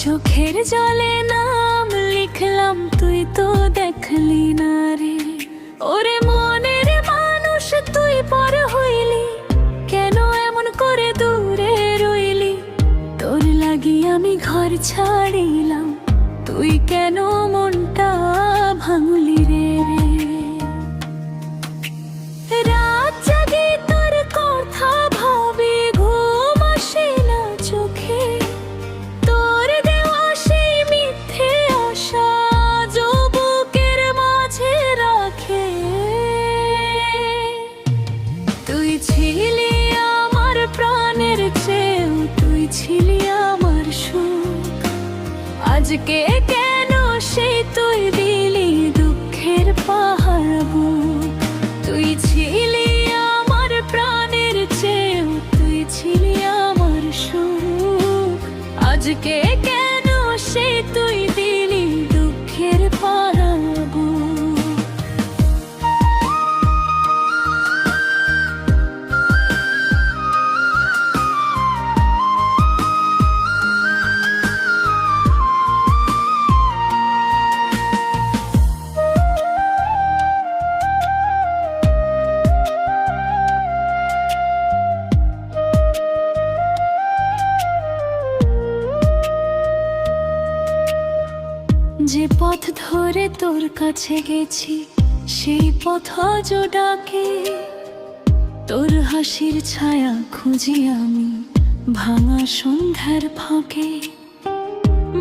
চোখের জলে নাম লিখলাম, তুই তো দেখলি না রে। ওরে মনের মানুষ তুই পর হইলি, কেন এমন করে দূরে রইলি? তোর লাগি আমি ঘর ছাড়িলাম, তুই কেন মনটা ভাঙলি রে? রাত জাগি তোর কথা ভাবি, ঘুম আসে না চোখে। তোর দেওয়া সেই মিথ্যে আশা বুকের মাঝে রাখে। তুই ছিলি আমার প্রাণের চেয়েও, তুই ছিলি আমার সুখ। আজকে কেন সেই তুই দিলি দুঃখের পাহাড় বুক? তুই ছিলি আমার প্রাণের চেয়েও, তুই ছিলি আমার সুখ। আজকে কেন সেই তুই দিলি দুঃখের পাহাড় বুক? যে পথ ধরে তোর কাছে গেছি, সেই পথ আজ ডাকে। তোর হাসির ছায়া খুঁজি আমি ভাঙা সন্ধ্যার ফাঁকে।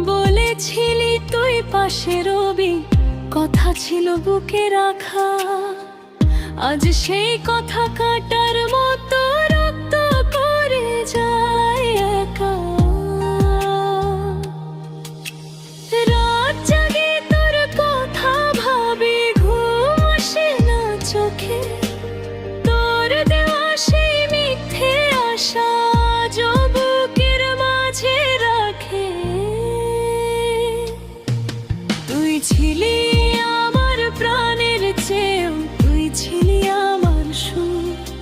বলেছিলি তুই পাশে রবি, কথা ছিল বুকে রাখা। আজ সেই কথা কাটার মতো রক্ত করে যায় একা। রাত জাগে তোর কথা ভাবি, ঘুম আসে না চোখে। তোর দেওয়া সেই মিথ্যে আশা বুকের মাঝে রাখে। তুই ছিলি আমার প্রাণের চেয়েও, তুই ছিলি আমার সুখ।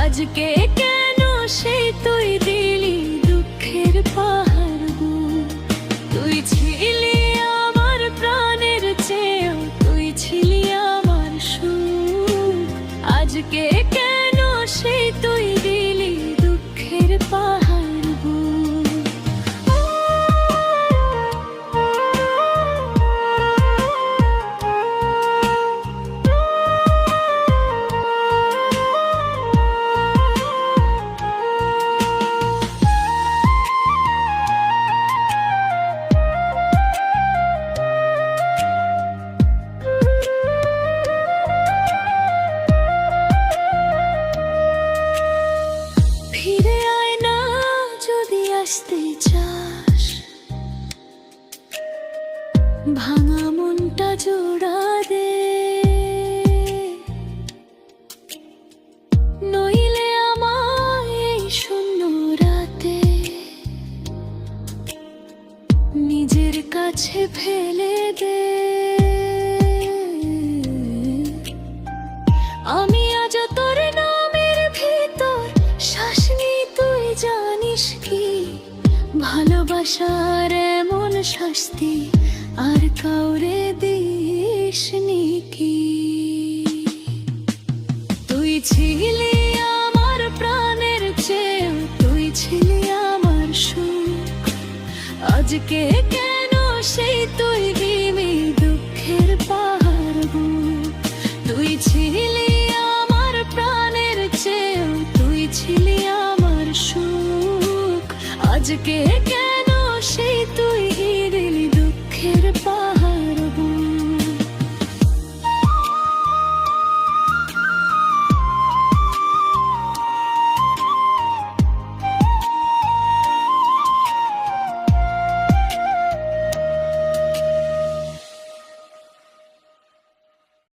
আজকে কেন সেই তুই দিলি দুঃখের পাহাড় বুক? তুই ছিলি আমার প্রাণের চেয়েও, তুই ছিলি আমার সুখ। আজকে কেন সেই তুই দিলি দুঃখের পাহাড় বুক? ফিরে আয় না যদি আসতে চাস, ভাঙা মনটা জোড়া দে। নইলে আমায় এই শূন্য রাতে নিজের কাছে ফেলে দে। আমি আজ তোর নামের ভিতর শ্বাস নিই, তুই জানিস কি? ভালোবাসার এমন শাস্তি আর কাউরে দিসনি কি? তুই ছিলি আমার প্রাণের চেয়েও, তুই ছিলি আমার সুখ। আজকে কেন সেই তুই দিবি দুঃখের পাহাড় বুক? তুই ছিলি আমার প্রাণের চেয়েও, তুই ছিলি আমার সুখ। আজকে